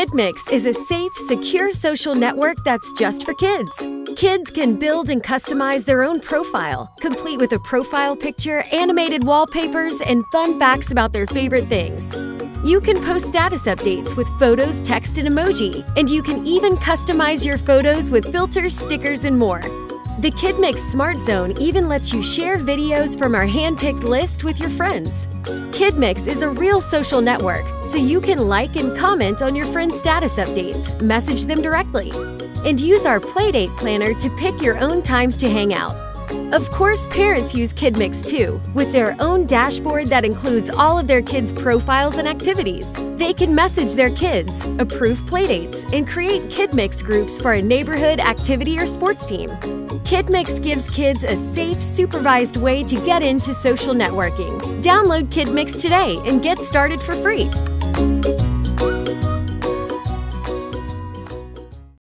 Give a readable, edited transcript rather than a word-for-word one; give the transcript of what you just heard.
KidMix is a safe, secure social network that's just for kids. Kids can build and customize their own profile, complete with a profile picture, animated wallpapers, and fun facts about their favorite things. You can post status updates with photos, text, and emoji, and you can even customize your photos with filters, stickers, and more. The KidMix Smart Zone even lets you share videos from our hand-picked list with your friends. KidMix is a real social network, so you can like and comment on your friends' status updates, message them directly, and use our Playdate Planner to pick your own times to hang out. Of course, parents use KidMix too, with their own dashboard that includes all of their kids' profiles and activities. They can message their kids, approve playdates, and create KidMix groups for a neighborhood activity or sports team. KidMix gives kids a safe, supervised way to get into social networking. Download KidMix today and get started for free.